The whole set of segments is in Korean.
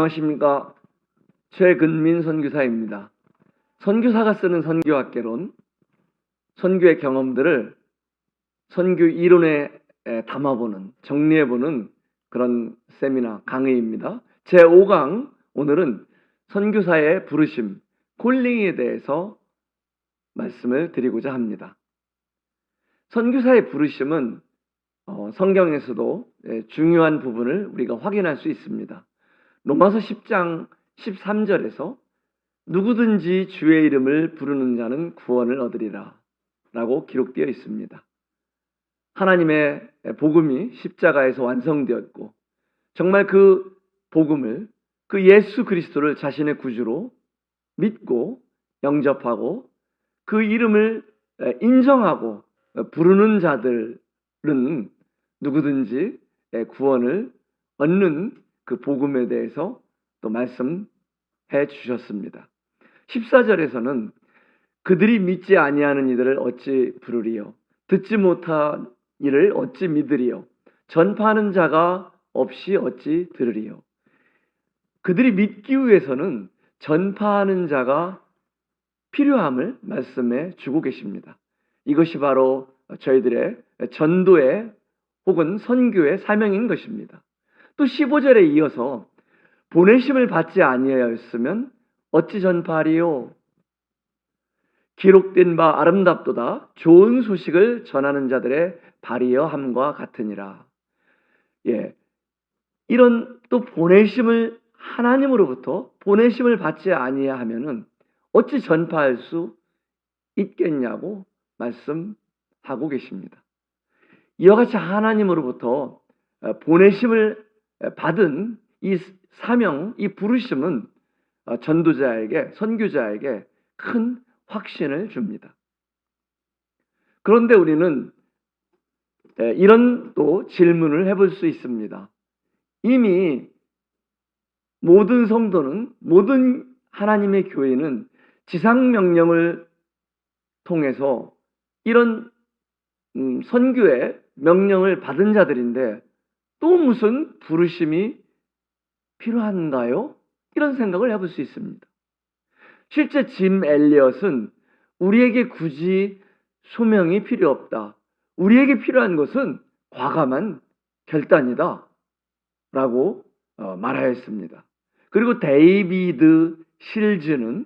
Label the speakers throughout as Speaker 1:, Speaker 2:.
Speaker 1: 안녕하십니까. 최근민 선교사입니다. 선교사가 쓰는 선교학개론, 선교의 경험들을 선교 이론에 담아보는, 정리해보는 그런 세미나 강의입니다. 제5강, 오늘은 선교사의 부르심, 콜링에 대해서 말씀을 드리고자 합니다. 선교사의 부르심은 성경에서도 중요한 부분을 우리가 확인할 수 있습니다. 로마서 10장 13절에서 누구든지 주의 이름을 부르는 자는 구원을 얻으리라 라고 기록되어 있습니다. 하나님의 복음이 십자가에서 완성되었고 정말 그 복음을, 그 예수 그리스도를 자신의 구주로 믿고 영접하고 그 이름을 인정하고 부르는 자들은 누구든지 구원을 얻는 그 복음에 대해서 또 말씀해 주셨습니다. 14절에서는 그들이 믿지 아니하는 이들을 어찌 부르리요, 듣지 못한 이를 어찌 믿으리요, 전파하는 자가 없이 어찌 들으리요. 그들이 믿기 위해서는 전파하는 자가 필요함을 말씀해 주고 계십니다. 이것이 바로 저희들의 전도의 혹은 선교의 사명인 것입니다. 또 15절에 이어서 보내심을 받지 아니하였으면 어찌 전파하리요. 기록된 바 아름답도다 좋은 소식을 전하는 자들의 발이여 함과 같으니라. 이런 또 보내심을 하나님으로부터 보내심을 받지 아니하면은 어찌 전파할 수 있겠냐고 말씀하고 계십니다. 이와 같이 하나님으로부터 보내심을 받은 이 사명, 이 부르심은 전도자에게, 선교자에게 큰 확신을 줍니다. 그런데 우리는 이런 또 질문을 해볼 수 있습니다. 이미 모든 성도는, 모든 하나님의 교회는 지상명령을 통해서 이런 선교의 명령을 받은 자들인데 또 무슨 부르심이 필요한가요? 이런 생각을 해볼 수 있습니다. 실제 짐 엘리엇은 우리에게 굳이 소명이 필요 없다, 우리에게 필요한 것은 과감한 결단이다 라고 말하였습니다. 그리고 데이비드 실즈는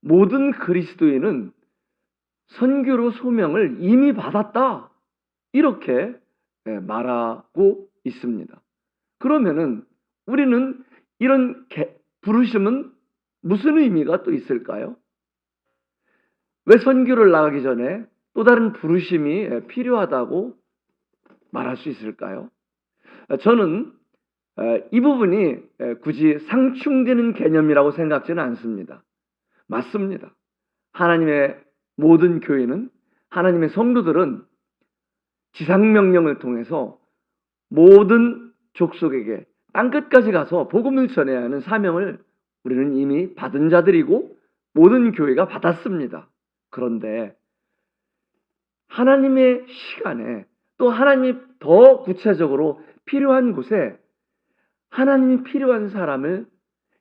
Speaker 1: 모든 그리스도인은 선교로 소명을 이미 받았다 이렇게 말하고 있습니다. 그러면은 우리는 이런 부르심은 무슨 의미가 또 있을까요? 왜 선교를 나가기 전에 또 다른 부르심이 필요하다고 말할 수 있을까요? 저는 이 부분이 굳이 상충되는 개념이라고 생각지는 않습니다. 맞습니다. 하나님의 모든 교회는, 하나님의 성도들은 지상명령을 통해서 모든 족속에게 땅끝까지 가서 복음을 전해야 하는 사명을 우리는 이미 받은 자들이고 모든 교회가 받았습니다. 그런데 하나님의 시간에 또 하나님이 더 구체적으로 필요한 곳에 하나님이 필요한 사람을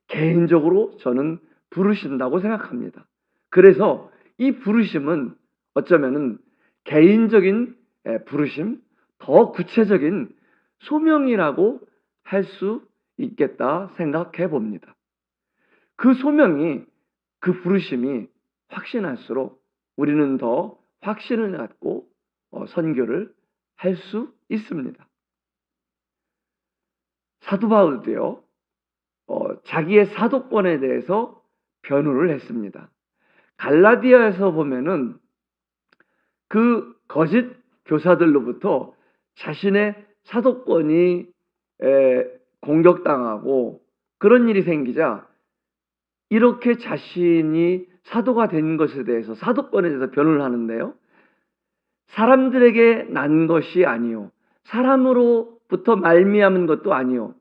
Speaker 1: 개인적으로 저는 부르신다고 생각합니다. 그래서 이 부르심은 어쩌면은 개인적인 부르심, 더 구체적인 소명이라고 할 수 있겠다 생각해 봅니다. 그 소명이, 그 부르심이 확신할수록 우리는 더 확신을 갖고 선교를 할 수 있습니다. 사도 바울도요, 자기의 사도권에 대해서 변호를 했습니다. 갈라디아에서 보면은 그 거짓 교사들로부터 자신의 사도권이 공격당하고 그런 일이 생기자 이렇게 자신이 사도가 된 것에 대해서, 사도권에 대해서 변호를 하는데요, 사람들에게 난 것이 아니요, 사람으로부터 말미암은 것도 아니요,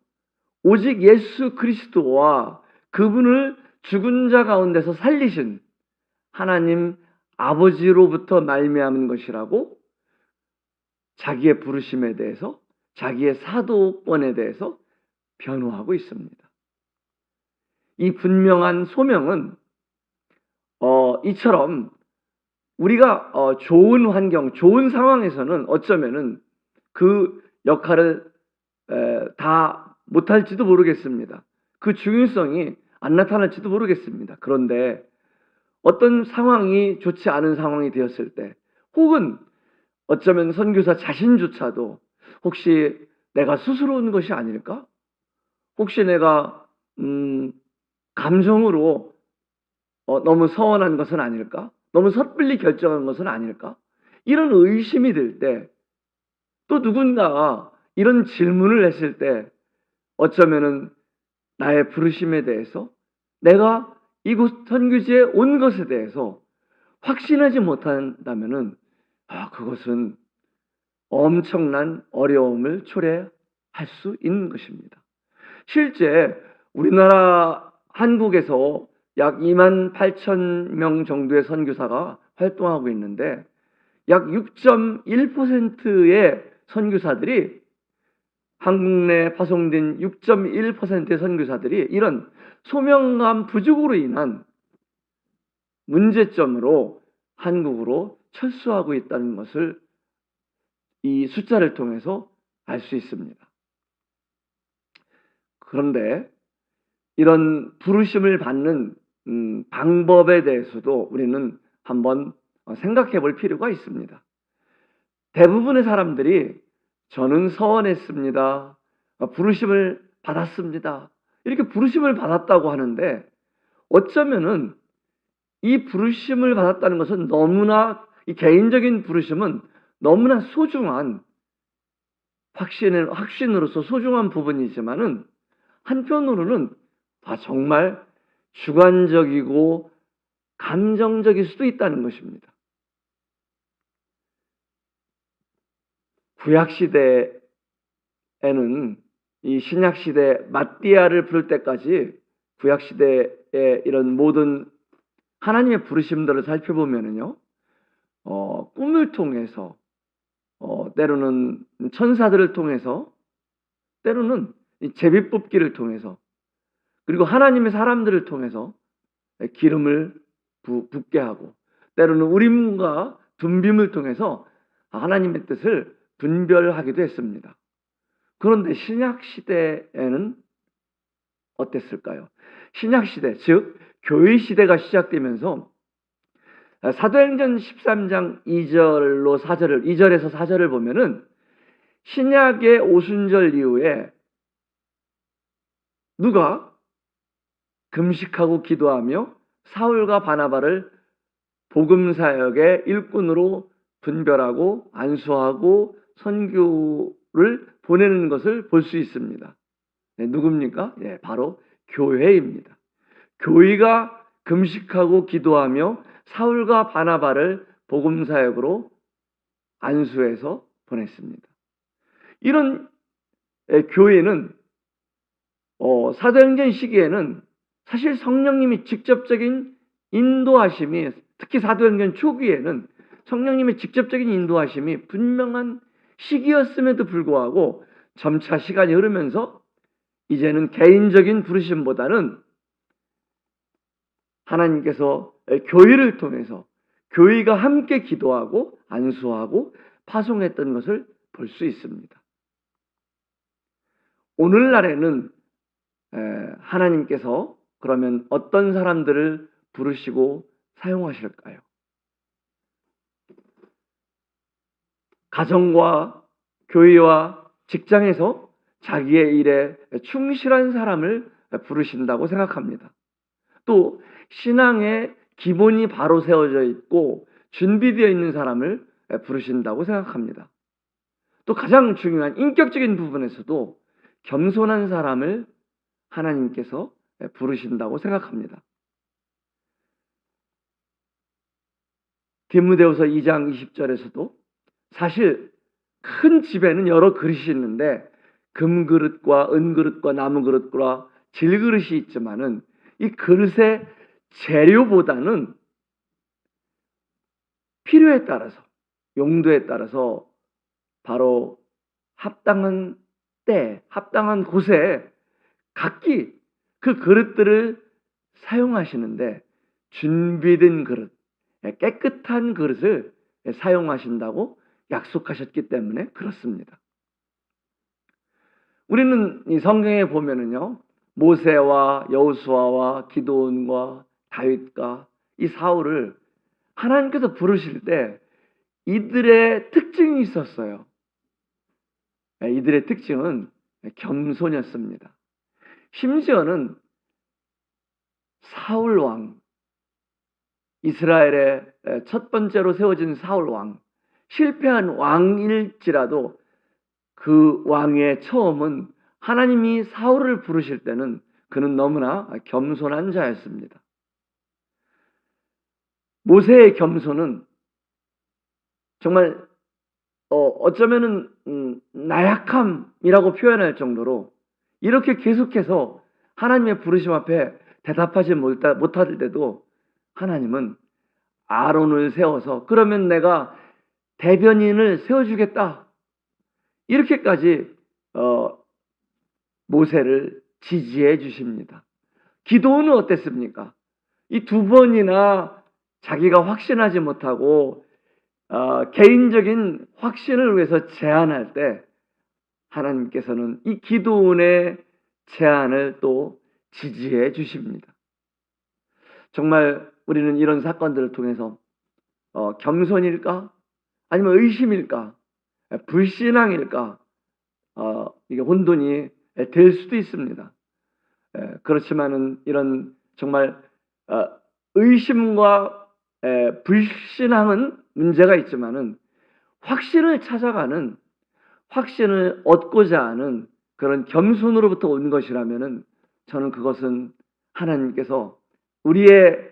Speaker 1: 오직 예수 그리스도와 그분을 죽은 자 가운데서 살리신 하나님 아버지로부터 말미암은 것이라고 자기의 부르심에 대해서, 자기의 사도권에 대해서 변호하고 있습니다. 이 분명한 소명은 이처럼 우리가 좋은 환경, 좋은 상황에서는 어쩌면은 그 역할을 다 못할지도 모르겠습니다. 그 중요성이 안 나타날지도 모르겠습니다. 그런데 어떤 상황이 좋지 않은 상황이 되었을 때, 혹은 어쩌면 선교사 자신조차도 혹시 내가 스스로운 것이 아닐까? 혹시 내가 감정으로 너무 서운한 것은 아닐까? 너무 섣불리 결정한 것은 아닐까? 이런 의심이 들 때, 또 누군가가 이런 질문을 했을 때 어쩌면은 나의 부르심에 대해서, 내가 이곳 선교지에 온 것에 대해서 확신하지 못한다면은 그것은 엄청난 어려움을 초래할 수 있는 것입니다. 실제 우리나라 한국에서 약 28,000명 정도의 선교사가 활동하고 있는데, 약 6.1%의 선교사들이, 한국 내 파송된 6.1%의 선교사들이 이런 소명감 부족으로 인한 문제점으로 한국으로 철수하고 있다는 것을 이 숫자를 통해서 알 수 있습니다. 그런데 이런 부르심을 받는 방법에 대해서도 우리는 한번 생각해 볼 필요가 있습니다. 대부분의 사람들이 저는 서원했습니다, 부르심을 받았습니다, 이렇게 부르심을 받았다고 하는데, 어쩌면은 이 부르심을 받았다는 것은 너무나, 이 개인적인 부르심은 너무나 소중한 확신으로서 소중한 부분이지만은, 한편으로는 정말 주관적이고 감정적일 수도 있다는 것입니다. 구약시대에는 이 신약시대 마띠아를 부를 때까지, 구약시대의 이런 모든 하나님의 부르심들을 살펴보면은요, 꿈을 통해서, 때로는 천사들을 통해서, 때로는 이 제비뽑기를 통해서, 그리고 하나님의 사람들을 통해서 기름을 붓게 하고, 때로는 우림과 둠빔을 통해서 하나님의 뜻을 분별하기도 했습니다. 그런데 신약시대에는 어땠을까요? 신약시대, 즉 교회 시대가 시작되면서 사도행전 13장 2절에서 4절을 보면은, 신약의 오순절 이후에 누가 금식하고 기도하며 사울과 바나바를 복음 사역의 일꾼으로 분별하고 안수하고 선교를 보내는 것을 볼 수 있습니다. 누굽니까? 바로 교회입니다. 교회가 금식하고 기도하며 사울과 바나바를 복음 사역으로 안수해서 보냈습니다. 이런 교회는 사도행전 시기에는 사실 성령님이 직접적인 인도하심이, 특히 사도행전 초기에는 성령님의 직접적인 인도하심이 분명한 시기였음에도 불구하고, 점차 시간이 흐르면서 이제는 개인적인 부르심보다는 하나님께서 교회를 통해서, 교회가 함께 기도하고 안수하고 파송했던 것을 볼 수 있습니다. 오늘날에는 하나님께서 그러면 어떤 사람들을 부르시고 사용하실까요? 가정과 교회와 직장에서 자기의 일에 충실한 사람을 부르신다고 생각합니다. 또 신앙의 기본이 바로 세워져 있고 준비되어 있는 사람을 부르신다고 생각합니다. 또 가장 중요한 인격적인 부분에서도 겸손한 사람을 하나님께서 부르신다고 생각합니다. 디모데후서 2장 20절에서도 사실 큰 집에는 여러 그릇이 있는데 금그릇과 은그릇과 나무그릇과 질그릇이 있지만은 이 그릇의 재료보다는 필요에 따라서, 용도에 따라서 바로 합당한 때, 합당한 곳에 각기 그 그릇들을 사용하시는데 준비된 그릇, 깨끗한 그릇을 사용하신다고 약속하셨기 때문에 그렇습니다. 우리는 이 성경에 보면은요, 모세와 여호수아와 기드온과 다윗과 이 사울을 하나님께서 부르실 때 이들의 특징이 있었어요. 이들의 특징은 겸손이었습니다. 심지어는 사울 왕, 이스라엘의 첫 번째로 세워진 사울 왕, 실패한 왕일지라도 그 왕의 처음은 하나님이 사울을 부르실 때는 그는 너무나 겸손한 자였습니다. 모세의 겸손은 정말 어쩌면은 나약함이라고 표현할 정도로 이렇게 계속해서 하나님의 부르심 앞에 대답하지 못할 때도 하나님은 아론을 세워서 그러면 내가 대변인을 세워주겠다. 이렇게까지 모세를 지지해 주십니다. 기도는 어땠습니까? 이 두 번이나 자기가 확신하지 못하고 개인적인 확신을 위해서 제안할 때 하나님께서는 이 기도원의 제안을 또 지지해 주십니다. 정말 우리는 이런 사건들을 통해서 겸손일까? 아니면 의심일까? 불신앙일까? 이게 혼돈이 될 수도 있습니다. 그렇지만은 이런 정말 의심과 불신앙은 문제가 있지만은 확신을 찾아가는, 확신을 얻고자 하는 그런 겸손으로부터 온 것이라면은 저는 그것은 하나님께서 우리의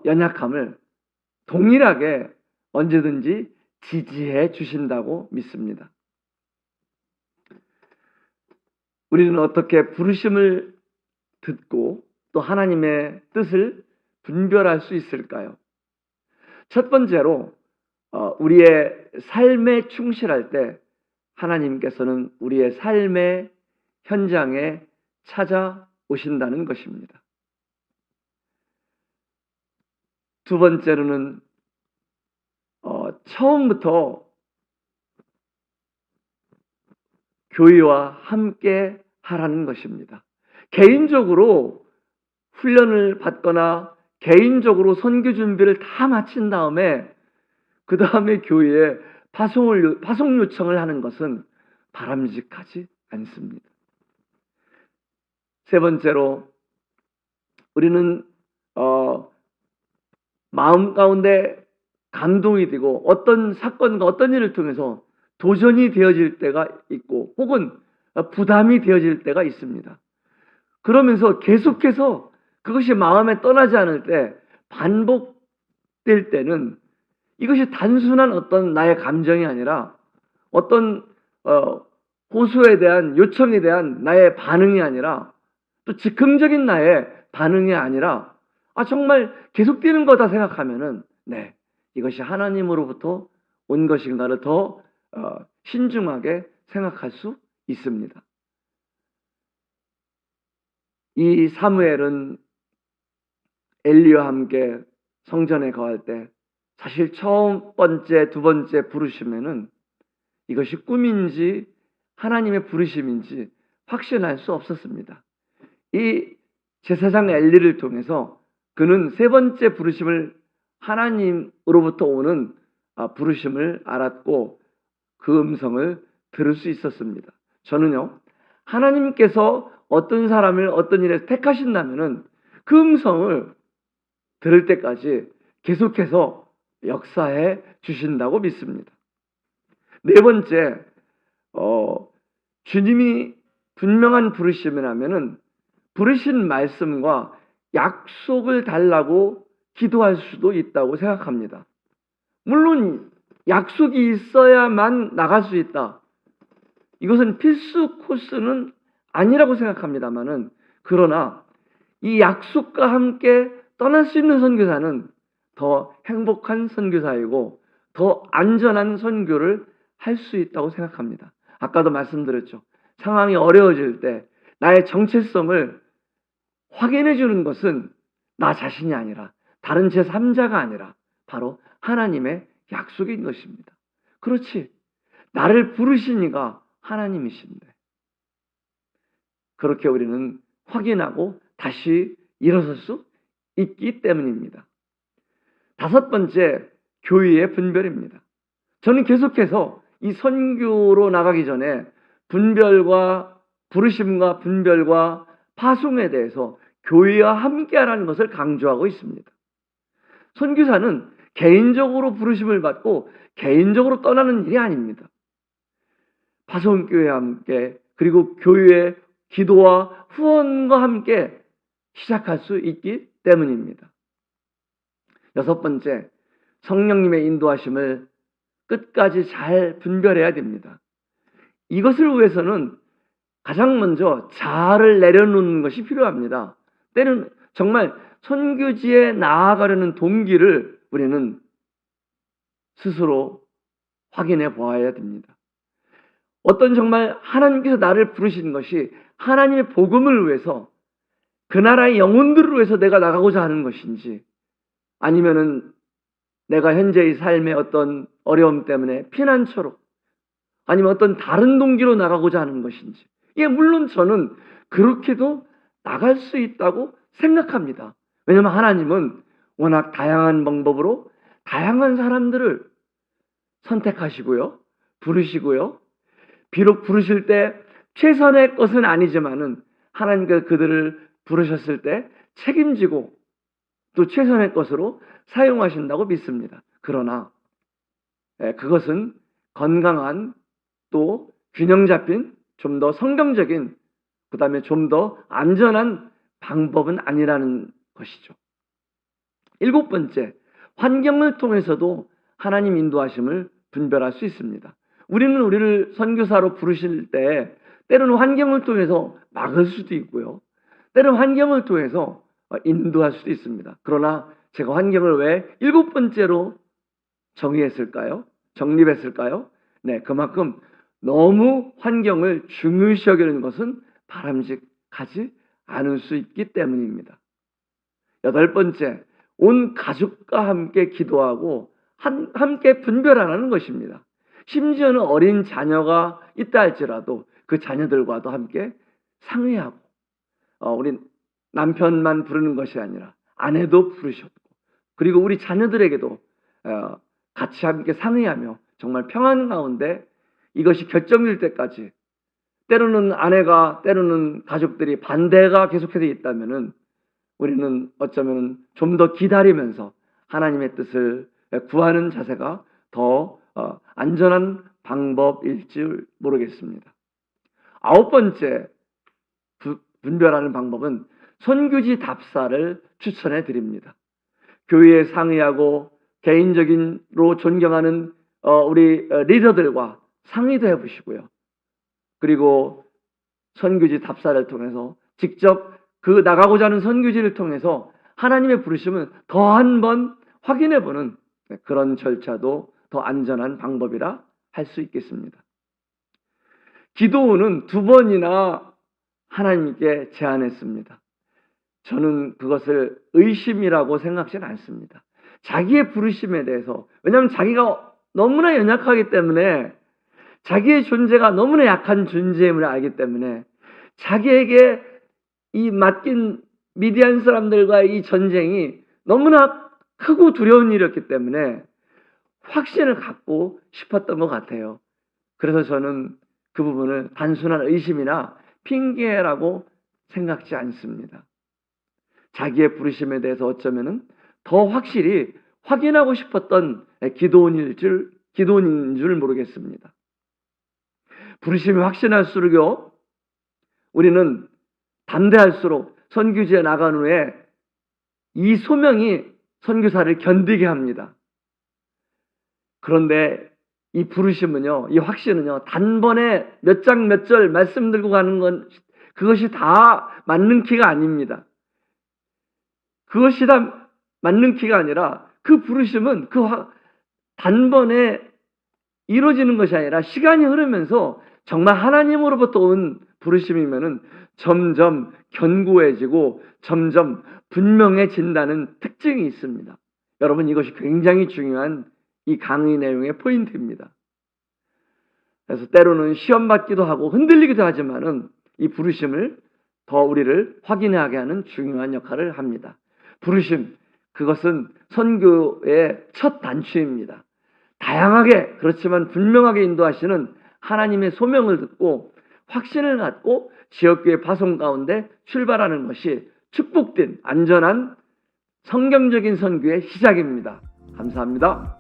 Speaker 1: 연약함을 동일하게 언제든지 지지해 주신다고 믿습니다. 우리는 어떻게 부르심을 듣고 또 하나님의 뜻을 분별할 수 있을까요? 첫 번째로 우리의 삶에 충실할 때 하나님께서는 우리의 삶의 현장에 찾아오신다는 것입니다. 두 번째로는 처음부터 교회와 함께 하라는 것입니다. 개인적으로 훈련을 받거나 개인적으로 선교 준비를 다 마친 다음에 그 다음에 교회에 파송 요청을 하는 것은 바람직하지 않습니다. 세 번째로 우리는 마음 가운데 감동이 되고 어떤 사건과 어떤 일을 통해서 도전이 되어질 때가 있고 혹은 부담이 되어질 때가 있습니다. 그러면서 계속해서 그것이 마음에 떠나지 않을 때 반복될 때는 이것이 단순한 어떤 나의 감정이 아니라 어떤 호소에 대한 요청에 대한 나의 반응이 아니라 또 즉흥적인 나의 반응이 아니라 정말 계속되는 거다 생각하면은 네, 이것이 하나님으로부터 온 것인가를 더 신중하게 생각할 수 있습니다. 이 사무엘은 엘리와 함께 성전에 거할 때 사실 첫 번째, 두 번째 부르심에는 이것이 꿈인지 하나님의 부르심인지 확신할 수 없었습니다. 이 제사장 엘리를 통해서 그는 세 번째 부르심을 하나님으로부터 오는 부르심을 알았고 그 음성을 들을 수 있었습니다. 저는요, 하나님께서 어떤 사람을 어떤 일에 택하신다면은 그 음성을 들을 때까지 계속해서 역사해 주신다고 믿습니다. 네 번째, 주님이 분명한 부르심이라면은 부르신 말씀과 약속을 달라고 기도할 수도 있다고 생각합니다. 물론 약속이 있어야만 나갈 수 있다. 이것은 필수 코스는 아니라고 생각합니다만은 그러나 이 약속과 함께 떠날 수 있는 선교사는 더 행복한 선교사이고 더 안전한 선교를 할 수 있다고 생각합니다. 아까도 말씀드렸죠. 상황이 어려워질 때 나의 정체성을 확인해 주는 것은 나 자신이 아니라 다른 제3자가 아니라 바로 하나님의 약속인 것입니다. 그렇지. 나를 부르신 이가 하나님이신데. 그렇게 우리는 확인하고 다시 일어설 수 있기 때문입니다. 다섯 번째, 교회의 분별입니다. 저는 계속해서 이 선교로 나가기 전에 분별과 부르심과 분별과 파송에 대해서 교회와 함께하라는 것을 강조하고 있습니다. 선교사는 개인적으로 부르심을 받고 개인적으로 떠나는 일이 아닙니다. 파송교회와 함께 그리고 교회의 기도와 후원과 함께 시작할 수 있기 때문입니다. 여섯 번째, 성령님의 인도하심을 끝까지 잘 분별해야 됩니다. 이것을 위해서는 가장 먼저 자아를 내려놓는 것이 필요합니다. 때는 정말 선교지에 나아가려는 동기를 우리는 스스로 확인해 보아야 됩니다. 어떤 정말 하나님께서 나를 부르신 것이 하나님의 복음을 위해서 그 나라의 영혼들을 위해서 내가 나가고자 하는 것인지 아니면은 내가 현재의 삶의 어떤 어려움 때문에 피난처로 아니면 어떤 다른 동기로 나가고자 하는 것인지 예, 물론 저는 그렇게도 나갈 수 있다고 생각합니다. 왜냐하면 하나님은 워낙 다양한 방법으로 다양한 사람들을 선택하시고요. 부르시고요. 비록 부르실 때 최선의 것은 아니지만은 하나님께서 그들을 부르셨을 때 책임지고 또 최선의 것으로 사용하신다고 믿습니다. 그러나 그것은 건강한 또 균형 잡힌 좀 더 성경적인 그 다음에 좀 더 안전한 방법은 아니라는 것이죠. 일곱 번째, 환경을 통해서도 하나님 인도하심을 분별할 수 있습니다. 우리는 우리를 선교사로 부르실 때 때로는 환경을 통해서 막을 수도 있고요. 때로는 환경을 통해서 인도할 수도 있습니다. 그러나 제가 환경을 왜 일곱 번째로 정의했을까요? 정립했을까요? 네, 그만큼 너무 환경을 중요시 여기는 것은 바람직하지 않을 수 있기 때문입니다. 여덟 번째, 온 가족과 함께 기도하고 함께 분별하라는 것입니다. 심지어는 어린 자녀가 있다 할지라도 그 자녀들과도 함께 상의하고 우리 남편만 부르는 것이 아니라 아내도 부르셨고 그리고 우리 자녀들에게도 같이 함께 상의하며 정말 평안 가운데 이것이 결정될 때까지 때로는 아내가 때로는 가족들이 반대가 계속해서 있다면은 우리는 어쩌면 좀 더 기다리면서 하나님의 뜻을 구하는 자세가 더 안전한 방법일지 모르겠습니다. 아홉 번째 분별하는 방법은 선교지 답사를 추천해 드립니다. 교회에 상의하고 개인적인로 존경하는 우리 리더들과 상의도 해보시고요. 그리고 선교지 답사를 통해서 직접 그 나가고자 하는 선교지를 통해서 하나님의 부르심을 더 한 번 확인해보는 그런 절차도 더 안전한 방법이라 할 수 있겠습니다. 기도원은 두 번이나 하나님께 제안했습니다. 저는 그것을 의심이라고 생각하지는 않습니다. 자기의 부르심에 대해서 왜냐하면 자기가 너무나 연약하기 때문에 자기의 존재가 너무나 약한 존재임을 알기 때문에 자기에게 이 맡긴 미디안 사람들과의 이 전쟁이 너무나 크고 두려운 일이었기 때문에 확신을 갖고 싶었던 것 같아요. 그래서 저는 그 부분을 단순한 의심이나 핑계라고 생각지 않습니다. 자기의 부르심에 대해서 어쩌면은 더 확실히 확인하고 싶었던 기도원인 줄 모르겠습니다. 부르심이 확신할수록요, 우리는 담대할수록 선교지에 나간 후에 이 소명이 선교사를 견디게 합니다. 그런데 이 부르심은요, 이 확신은요, 단번에 몇 장 몇 절 말씀 들고 가는 건 그것이 다 맞는 키가 아닙니다. 그것이 다 맞는 키가 아니라 그 부르심은 단번에 이루어지는 것이 아니라 시간이 흐르면서 정말 하나님으로부터 온 부르심이면은 점점 견고해지고 점점 분명해진다는 특징이 있습니다. 여러분, 이것이 굉장히 중요한 이 강의 내용의 포인트입니다. 그래서 때로는 시험 받기도 하고 흔들리기도 하지만은 이 부르심을 더 우리를 확인하게 하는 중요한 역할을 합니다. 부르심, 그것은 선교의 첫 단추입니다. 다양하게 그렇지만 분명하게 인도하시는 하나님의 소명을 듣고 확신을 갖고 지역교회 파송 가운데 출발하는 것이 축복된 안전한 성경적인 선교의 시작입니다. 감사합니다.